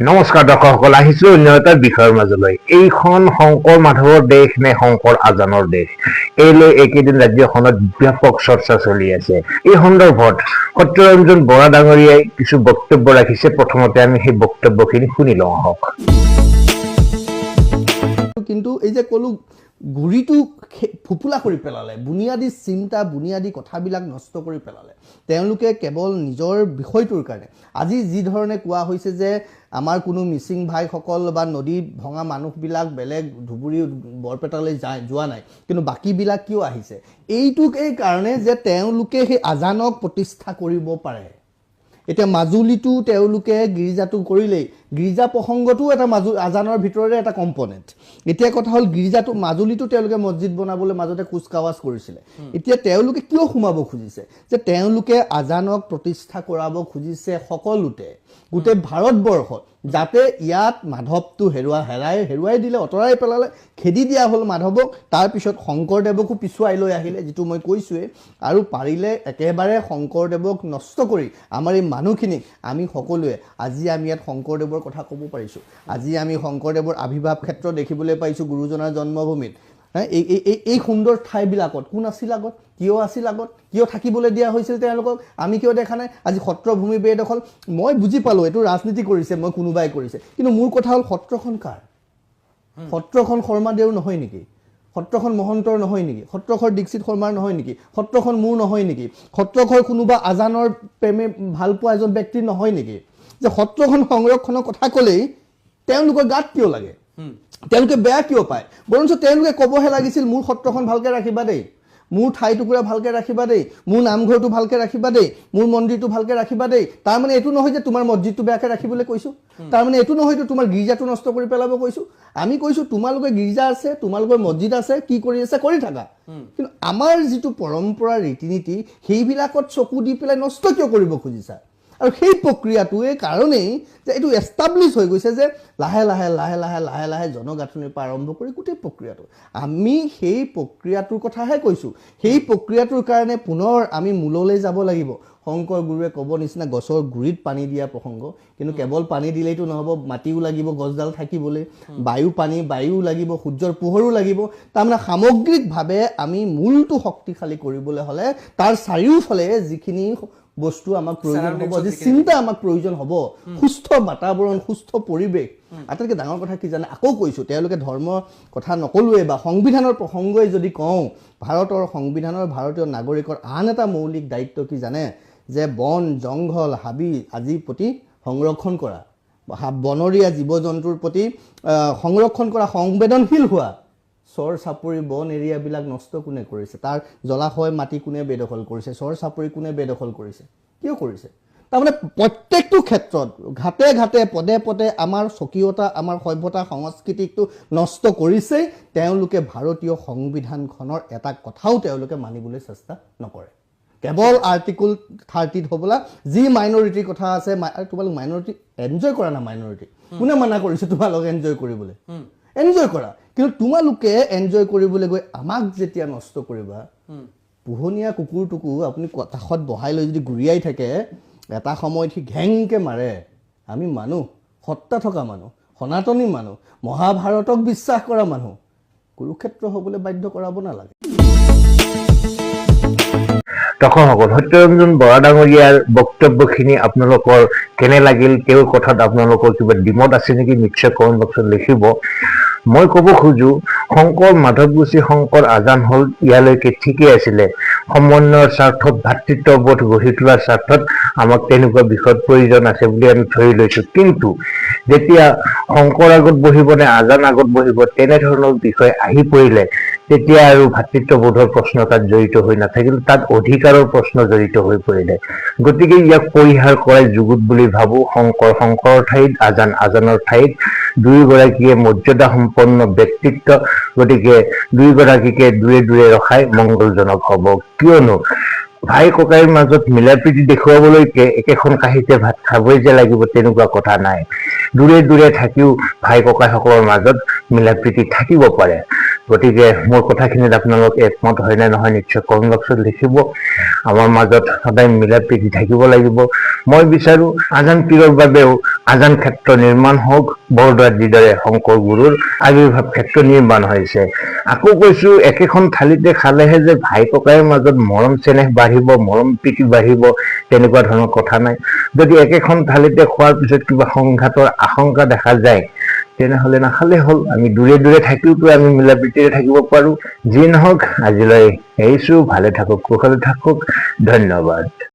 নমস্কাৰ দৰ্শক সকল, আহিছো অন্য এটা বিষয়ৰ মাজলৈ। এইখন শংকৰ মাধৱৰ দেশ নে শংকৰ আজানৰ দেশ, এই লৈ এইকেইদিন ৰাজ্যখনত ব্যাপক চৰ্চা চলি আছে। এই সন্দৰ্ভত সত্যৰঞ্জন বৰা ডাঙৰীয়াই কিছু বক্তব্য ৰাখিছে। প্ৰথমতে আমি সেই বক্তব্যখিনি শুনি লওঁ আহক। কিন্তু এই যে কলো গুৰিটো ফুপুলা কৰি পেলালে, বুনিয়াদী চিন্তা বুনিয়াদী কথাবিলাক নষ্ট কৰি পেলালে তেওঁলোকে কেৱল নিজৰ বিষয়টোৰ কাৰণে। আজি যি ধৰণে কোৱা হৈছে যে আমাৰ কোনো মিচিং ভাইসকল বা নদী ভঙা মানুহবিলাক বেলেগ ধুবুৰী বৰপেটালৈ যোৱা নাই, কিন্তু বাকীবিলাক কিয় আহিছে? এইটোক এই কাৰণে যে তেওঁলোকে সেই আজানক প্ৰতিষ্ঠা কৰিব পাৰে। এতিয়া মাজুলীটো তেওঁলোকে গিৰ্জাটো কৰিলেই, গিৰ্জা প্ৰসংগটো এটা আজানৰ ভিতৰৰে এটা কম্পনেণ্ট। এতিয়া কথা হ'ল গিৰ্জাটো মাজুলীটো তেওঁলোকে মছজিদ বনাবলৈ মাজতে কুচকাৱাজ কৰিছিলে। এতিয়া তেওঁলোকে কিয় সোমাব খুজিছে? যে তেওঁলোকে আজানক প্ৰতিষ্ঠা কৰাব খুজিছে সকলোতে, গোটেই ভাৰতবৰ্ষত, যাতে ইয়াত মাধৱটো হেৰুৱাই দিলে, আঁতৰাই পেলালে, খেদি দিয়া হ'ল মাধৱক। তাৰপিছত শংকৰদেৱকো পিছুৱাই লৈ আহিলে, যিটো মই কৈছোঁৱেই। আৰু পাৰিলে একেবাৰে শংকৰদেৱক নষ্ট কৰি আমাৰ এই মানুহখিনিক আমি সকলোৱে আজি আমি ইয়াত শংকৰদেৱৰ কথা ক'ব পাৰিছোঁ। আজি আমি শংকৰদেৱৰ আৱিৰ্ভাৱ ক্ষেত্ৰ দেখিবলৈ পাইছোঁ গুৰুজনাৰ জন্মভূমিত। এই সুন্দৰ ঠাইবিলাকত কোন আছিল আগত, কিয় আছিল আগত, কিয় থাকিবলৈ দিয়া হৈছিল তেওঁলোকক, আমি কিয় দেখা নাই? আজি সত্ৰভূমি বেদখল, মই বুজি পালোঁ এইটো ৰাজনীতি কৰিছে, মই কোনোবাই কৰিছে, কিন্তু মোৰ কথা হ'ল সত্ৰখন কাৰ? সত্ৰখন শৰ্মাদেউৰ নহয় নেকি? সত্ৰখন মহন্তৰ নহয় নেকি? সত্ৰখন দীক্ষিত শৰ্মাৰ নহয় নেকি? সত্ৰখন মোৰ নহয় নেকি? সত্ৰখন কোনোবা আজানৰ প্ৰেমে ভাল পোৱা এজন ব্যক্তিৰ নহয় নেকি? যে সত্ৰখন সংৰক্ষণৰ কথা ক'লেই তেওঁলোকৰ গাত কিয় লাগে? তেওঁলোকে বেয়া কিয় পায়? বৰঞ্চ তেওঁলোকে ক'বহে লাগিছিল মোৰ সত্ৰখন ভালকৈ ৰাখিবা দেই, মোৰ ঠাই টুকুৰা ভালকৈ ৰাখিবা দেই, মোৰ নামঘৰটো ভালকৈ ৰাখিবা দেই, মোৰ মন্দিৰটো ভালকৈ ৰাখিবা দেই। তাৰমানে এইটো নহয় যে তোমাৰ মছজিদটো বেয়াকৈ ৰাখিবলৈ কৈছোঁ, তাৰমানে এইটো নহয় যে তোমাৰ গীৰ্জাটো নষ্ট কৰি পেলাব কৈছোঁ। আমি কৈছোঁ তোমালোকৰ গীৰ্জা আছে, তোমালোকৰ মছজিদ আছে, কি কৰি আছে কৰি থাকা, কিন্তু আমাৰ যিটো পৰম্পৰা ৰীতি নীতি সেইবিলাকত চকু দি পেলাই নষ্ট কিয় কৰিব খুজিছা? আৰু সেই প্ৰক্ৰিয়াটোৱে কাৰণেই যে এইটো এষ্টাব্লিছ হৈ গৈছে যে লাহে লাহে লাহে লাহে লাহে লাহে জনগাঁথনিৰ পৰা আৰম্ভ কৰি গোটেই প্ৰক্ৰিয়াটো, আমি সেই প্ৰক্ৰিয়াটোৰ কথাহে কৈছোঁ। সেই প্ৰক্ৰিয়াটোৰ কাৰণে পুনৰ আমি মূললৈ যাব লাগিব। শংকৰ গুৰুৱে ক'ব নিচিনা গছৰ গুৰিত পানী দিয়া প্ৰসংগ, কিন্তু কেৱল পানী দিলেইতো নহ'ব, মাটিও লাগিব গছডাল থাকিবলৈ, বায়ু লাগিব, সূৰ্যৰ পোহৰো লাগিব। তাৰমানে সামগ্ৰিকভাৱে আমি মূলটো শক্তিশালী কৰিবলৈ হ'লে তাৰ চাৰিওফালে যিখিনি বস্তু আমাক প্ৰয়োজন হ'ব, যি চিন্তা আমাক প্ৰয়োজন হ'ব, সুস্থ বাতাবৰণ, সুস্থ পৰিৱেশ। আটাইতকৈ ডাঙৰ কথা কি জানে, আকৌ কৈছোঁ, তেওঁলোকে ধৰ্মৰ কথা নকলোৱে বা সংবিধানৰ প্ৰসংগই যদি কওঁ, ভাৰতৰ সংবিধানৰ ভাৰতীয় নাগৰিকৰ আন এটা মৌলিক দায়িত্ব কি জানে? যে বন জংঘল হাবি আজিৰ প্ৰতি সংৰক্ষণ কৰা, বনৰীয়া জীৱ জন্তুৰ প্ৰতি সংৰক্ষণ কৰা, সংবেদনশীল হোৱা। চৰ চাপৰি বন এৰিয়াবিলাক নষ্ট কোনে কৰিছে? তাৰ জলাশয় মাটি কোনে বেদখল কৰিছে? চৰ চাপৰি কোনে বেদখল কৰিছে? কিয় কৰিছে? তাৰমানে প্ৰত্যেকটো ক্ষেত্ৰত ঘাটে ঘাটে পদে পদে আমাৰ স্বকীয়তা, আমাৰ সভ্যতা সংস্কৃতিকটো নষ্ট কৰিছেই। তেওঁলোকে ভাৰতীয় সংবিধানখনৰ এটা কথাও তেওঁলোকে মানিবলৈ চেষ্টা নকৰে। কেৱল আৰ্টিকল 30 হ'বলা যি মাইনৰিটিৰ কথা আছে, তোমালোক মাইনৰিটি এনজয় কৰা না? মাইনৰিটি কোনে মানা কৰিছে তোমালোক এনজয় কৰিবলৈ? এনজয় কৰা, কিন্তু তোমালোকে এনজয় কৰিবলৈ গৈ আমাক যেতিয়া নষ্ট কৰিবা, পোহনীয়া কুকুৰটোকো আপুনি কাষত বহাই লৈ যদি গুৰিয়াই থাকে, এটা সময়ত সি ঘেংকৈ মাৰে। আমি মানুহ, সত্তা থকা মানুহ, সনাতনী মানুহ, মহাভাৰতক বিশ্বাস কৰা মানুহ, কুৰুক্ষেত্ৰ হ'বলৈ বাধ্য কৰাব নালাগে। দৰ্শকসকল, সত্যৰঞ্জন বৰা ডাঙৰীয়াৰ বক্তব্যখিনি আপোনালোকৰ কেনে লাগিল? তেওঁৰ কথাত আপোনালোকৰ কিবা দ্বিমত আছে নেকি? নিশ্চয় কমেণ্ট বক্সত লিখিব। মই ক'ব খোজোঁ, শংকৰ মাধৱগুচি শংকৰ আজান হ'ল ইয়ালৈকে ঠিকেই আছিলে। সমন্বয়ৰ স্বাৰ্থত, ভাতৃত্ববোধ গঢ়ি তোলাৰ স্বাৰ্থত আমাক তেনেকুৱা বিষয়ত প্ৰয়োজন আছে বুলি আমি ধৰি লৈছোঁ। কিন্তু যেতিয়া শংকৰ আগত বহিব নে আজান আগত বহিব, তেনেধৰণৰ বিষয় আহি পৰিলে তেতিয়া আৰু ভাতৃত্ববোধৰ প্ৰশ্ন তাত জড়িত হৈ নাথাকিল, তাত অধিকাৰৰ প্ৰশ্ন জড়িত হৈ পৰিলে। গতিকে ইয়াক পৰিহাৰ কৰাই যুগুত বুলি ভাবোঁ। শংকৰৰ ঠাইত আজান, আজানৰ ঠাইত দুয়োগৰাকীয়ে মৰ্যাদা সম্পন্ন ব্যক্তিত্ব, গতিকে দুয়োগৰাকীকে দূৰে দূৰে ৰখাই মংগলজনক হ'ব। কিয়নো ভাই ককাইৰ মাজত মিলা প্ৰীতি দেখুৱাবলৈকে একেখন কাঁহীতে ভাত খাবই যে লাগিব তেনেকুৱা কথা নাই। দূৰে দূৰে থাকিও ভাই ককাইসকলৰ মাজত মিলা প্ৰীতি থাকিব পাৰে। গতিকে মোৰ কথাখিনিত আপোনালোক একমত হয় নে নহয় নিশ্চয় কমেণ্ট বক্সত লিখিব। আমাৰ মাজত সদায় মিলা প্ৰীতি থাকিব লাগিব। মই বিচাৰো আজান পীৰৰ বাবেও আজান ক্ষেত্ৰ নিৰ্মাণ হওক, বৰদোৱাত যিদৰে শংকৰ গুৰুৰ আৱিৰ্ভাৱ ক্ষেত্ৰ নিৰ্মাণ হৈছে। আকৌ কৈছো, একেখন থালিতে খালেহে যে ভাই ককাইৰ মাজত মৰম চেনেহ বাঢ়িব, মৰম প্ৰীতি বাঢ়িব, তেনেকুৱা ধৰণৰ কথা নাই। যদি একেখন থালিতে খোৱাৰ পিছত কিবা সংঘাতৰ আশংকা দেখা যায়, তেনেহলে নাখালে হ'ল। আমি দূৰে দূৰে থাকিওতো আমি মিলা প্ৰীতিৰে থাকিব পাৰো। যি নহওক আজিলৈ এৰিছো, ভালে থাকক, কুশলে থাকক, ধন্যবাদ।